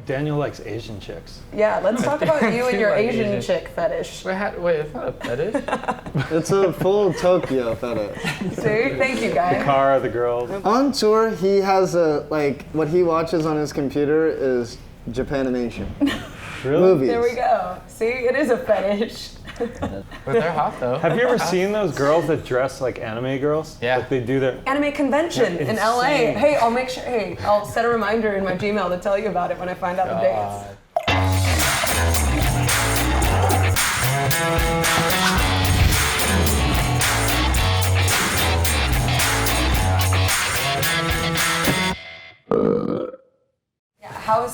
Daniel likes Asian chicks. Yeah, let's talk about you and your Asian chick fetish. Wait, it's not a fetish? It's a full Tokyo fetish. See? Thank you, guys. The car, the girls. On tour, he has what he watches on his computer is Japanimation. Really? Movies. There we go. See, it is a fetish. But they're hot though. Have you ever seen those girls that dress like anime girls? Yeah. Like they do their... Anime convention in LA. Hey, I'll set a reminder in my Gmail to tell you about it when I find out the dates.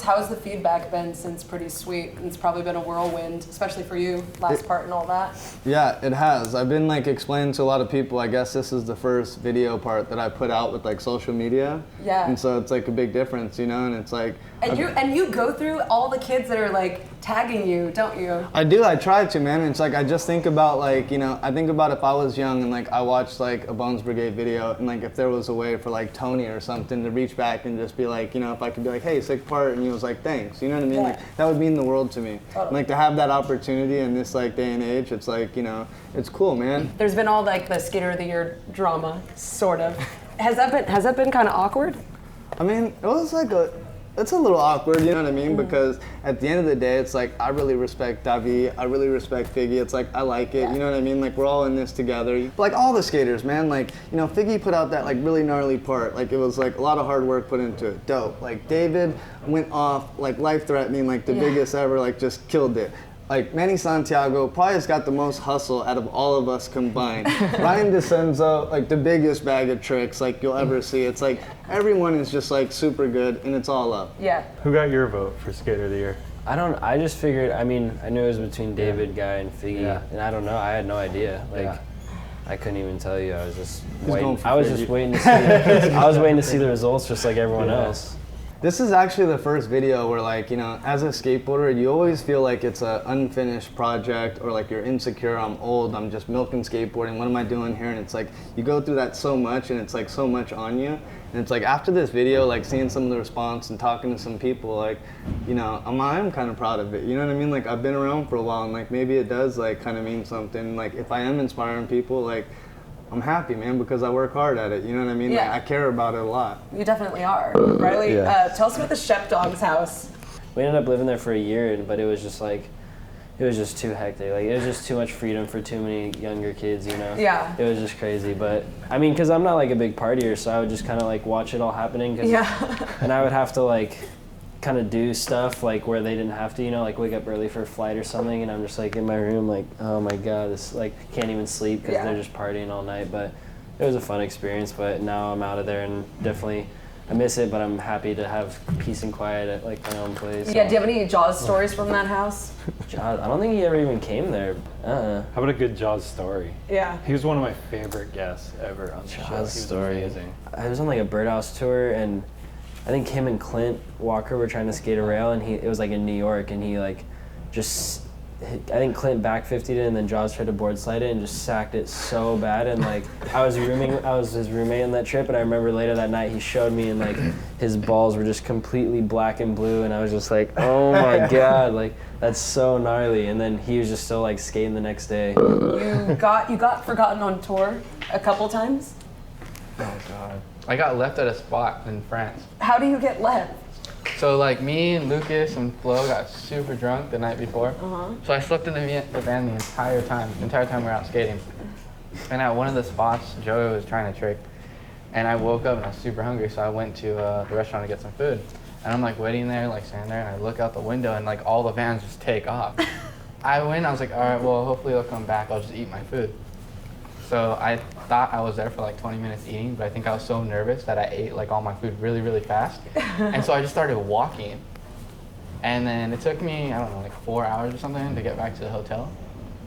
How's the feedback been since Pretty Sweet? It's probably been a whirlwind, especially for you, last part and all that. Yeah, it has. I've been explaining to a lot of people, I guess this is the first video part that I put out with social media. Yeah. And so it's a big difference, and it's like... And you go through all the kids that are tagging you, don't you? I do, I try to, man. It's I just think about I think about if I was young and I watched a Bones Brigade video and if there was a way for Tony or something to reach back and just be if I could be hey, sick part, and he was thanks, you know what I mean? Yeah. That would mean the world to me. Totally. To have that opportunity in this day and age, it's it's cool, man. There's been all the Skater of the Year drama, sort of. Has that been kind of awkward? I mean, it was it's a little awkward, you know what I mean? Because at the end of the day, it's I really respect Davi, I really respect Figgy. It's I like it, you know what I mean? We're all in this together. All the skaters, man. Figgy put out that really gnarly part. It was a lot of hard work put into it. Dope. David went off life-threatening, the biggest ever. Just killed it. Manny Santiago probably has got the most hustle out of all of us combined. Ryan DeCenzo, the biggest bag of tricks you'll ever see. It's everyone is just super good and it's all up. Yeah. Who got your vote for Skater of the Year? I just figured, I knew it was between David, Guy, and Figgy, and I don't know, I had no idea. I couldn't even tell you, I was just waiting. I was just waiting to see, I was waiting to see the results just like everyone else. This is actually the first video where as a skateboarder, you always feel it's an unfinished project or you're insecure, I'm old, I'm just milking skateboarding, what am I doing here? And it's you go through that so much and it's so much on you. And it's after this video, seeing some of the response and talking to some people, I'm kind of proud of it. You know what I mean? I've been around for a while and maybe it does kind of mean something. If I am inspiring people, I'm happy, man, because I work hard at it. You know what I mean? Yeah. I care about it a lot. You definitely are. Riley, tell us about the Shep Dog's house. We ended up living there for a year, but it was just it was just too hectic. It was just too much freedom for too many younger kids, Yeah. It was just crazy, but because I'm not a big partier, so I would just kind of watch it all happening. And I would have to kind of do stuff where they didn't have to, wake up early for a flight or something, and I'm just in my room oh my god, this can't even sleep because they're just partying all night. But it was a fun experience. But now I'm out of there and definitely I miss it, but I'm happy to have peace and quiet at my own place. Yeah, do you have any Jaws stories from that house? Jaws, I don't think he ever even came there. How about a good Jaws story? Yeah. He was one of my favorite guests ever on the show. Jaws story. Amazing. I was on a Birdhouse tour, and I think him and Clint Walker were trying to skate a rail, and it was in New York, and he I think Clint back 50'd it, and then Jaws tried to board slide it and just sacked it so bad. And I was his roommate on that trip, and I remember later that night he showed me, and his balls were just completely black and blue, and I was just oh my god, that's so gnarly. And then he was just still skating the next day. You got forgotten on tour a couple times? Oh god. I got left at a spot in France. How do you get left? So me and Lucas and Flo got super drunk the night before. So I slept in the van the entire time we were out skating. And at one of the spots, Joey was trying to trick. And I woke up and I was super hungry, so I went to the restaurant to get some food. And I'm waiting there, standing there, and I look out the window and all the vans just take off. I went, I was all right, well, hopefully they'll come back, I'll just eat my food. So I thought I was there for 20 minutes eating, but I think I was so nervous that I ate all my food really, really fast. And so I just started walking. And then it took me, I don't know, 4 hours or something to get back to the hotel.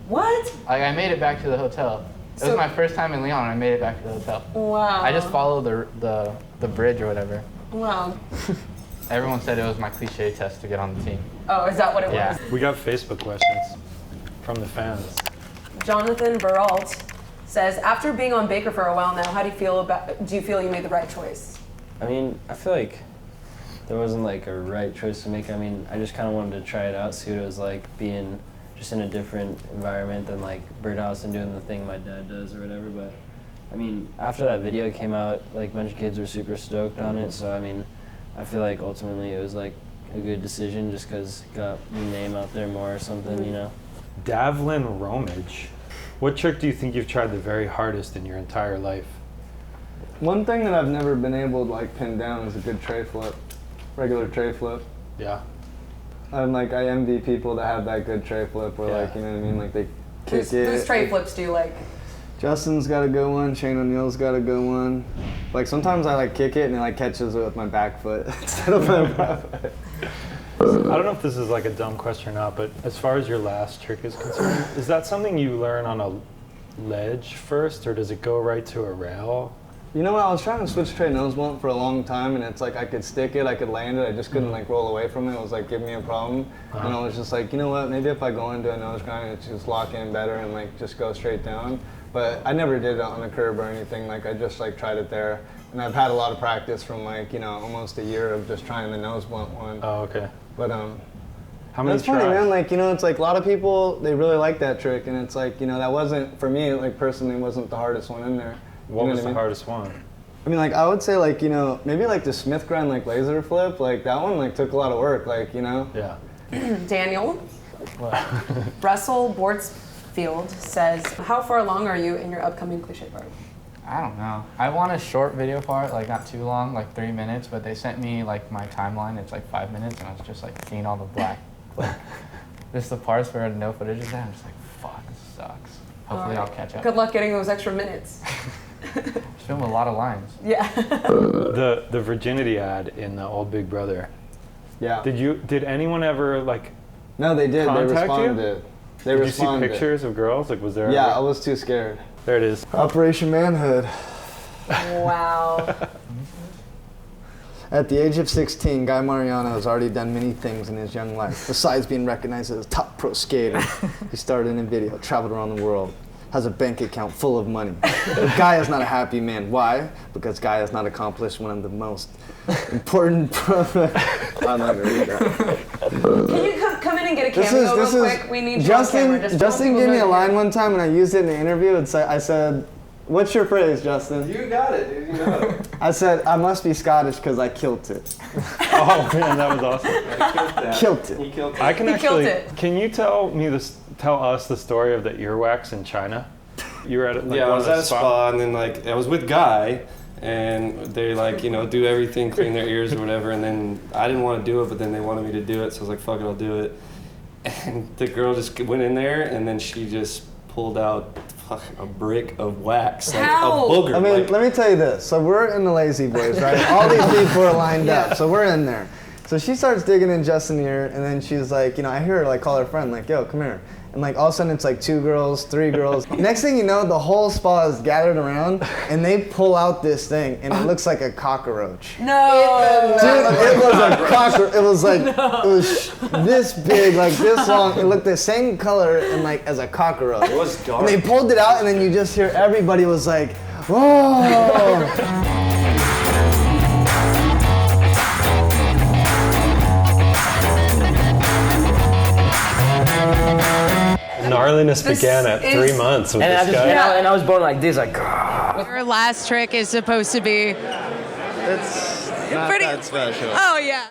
What? I made it back to the hotel. It was my first time in Leon, and I made it back to the hotel. Wow. I just followed the bridge or whatever. Wow. Everyone said it was my cliche test to get on the team. Oh, is that what it was? We got Facebook questions from the fans. Jonathan Beralt says, after being on Baker for a while now, how do you feel you made the right choice? I feel there wasn't like a right choice to make. I mean, I just kind of wanted to try it out, see what it was like being just in a different environment than like Birdhouse and doing the thing my dad does or whatever. But I mean, after that video came out, like a bunch of kids were super stoked on it. So I mean, I feel like ultimately it was like a good decision just because it got your name out there more or something, you know. Davlin Romage. What trick do you think you've tried the very hardest in your entire life? One thing that I've never been able to like pin down is a good tray flip, regular tray flip. Yeah. I envy people that have that good tray flip where like, you know what I mean, like they kick it. Whose tray flips do you like? Justin's got a good one, Shane O'Neill's got a good one. Like sometimes I like kick it and it like catches it with my back foot instead of my front foot. I don't know if this is like a dumb question or not, but as far as your last trick is concerned, is that something you learn on a ledge first, or does it go right to a rail? You know what, I was trying to switch tray nose blunt for a long time, and it's like I could stick it, I could land it, I just couldn't like roll away from it. It was like giving me a problem. And I was just like, you know what, maybe if I go into a nose grind, it's just lock in better and like just go straight down. But I never did it on a curb or anything, like I just like tried it there. And I've had a lot of practice from like, you know, almost a year of just trying the nose blunt one. Oh, okay. But how many that's funny, tries? man. Like, you know, it's like a lot of people, they really like that trick, and it's like, you know, that wasn't, for me, like personally, wasn't the hardest one in there. What You know was I mean? the hardest one? I mean, like, I would say, like, you know, maybe like the Smith grind, like laser flip, like that one, like took a lot of work, like, you know. Yeah. Daniel. Russell Bortsfield says, how far along are you in your upcoming cliche part? I don't know. I want a short video part, like not too long, like 3 minutes, but they sent me like my timeline, it's like 5 minutes, and I was just like seeing all the black, like, just the parts where no footage is there. I'm just like, fuck, this sucks. Hopefully I'll catch up. Good luck getting those extra minutes. Just film a lot of lines. Yeah. The virginity ad in the old Big Brother. Yeah. Did anyone ever like? No, they did. They Contact you? responded. They Did responded. you see pictures of girls? Like, was there? Yeah, ever- I was too scared. There it is. Operation Manhood. Wow. At the age of 16, Guy Mariano has already done many things in his young life. Besides being recognized as a top pro skater, he started in a video, traveled around the world, has a bank account full of money. But Guy is not a happy man. Why? Because Guy has not accomplished one of the most important. I'm not gonna read that. Can you come in and get a cameo real quick? We need you on camera. Just Justin pull gave me a people line in. one time and I used it in the interview. I said, "What's your phrase, Justin?" You got it, dude. You know it. I said, "I must be Scottish because I killed it." Oh man, that was awesome. Killed it. He killed it. I can He killed actually. it. Can you tell us the story of the earwax in China? You were at like, Yeah, I one was of the at a spa, and then like I was with Guy, and they like do everything, clean their ears or whatever, and then I didn't want to do it, but then they wanted me to do it, so I was like, fuck it, I'll do it. And the girl just went in there, and then she just pulled out a brick of wax, like How? a booger. I mean, like, let me tell you this. So we're in the Lazy Boys, right? All these people are lined up, so we're in there. So she starts digging in Justin's ear, and then she's like, I hear her like call her friend, like, yo, come here. And like all of a sudden it's like 2 girls, 3 girls. Next thing you know, the whole spa is gathered around, and they pull out this thing, and it looks like a cockroach. No. Dude, it was a cockroach. It was like, it was this big, like this long. It looked the same color and like as a cockroach. it was dark. And they pulled it out, and then you just hear everybody was like, whoa. Gnarliness This began at is- 3 months with And I this just guy. and I was born like this, like. Your last trick is supposed to be It's not Pretty- that special. oh yeah.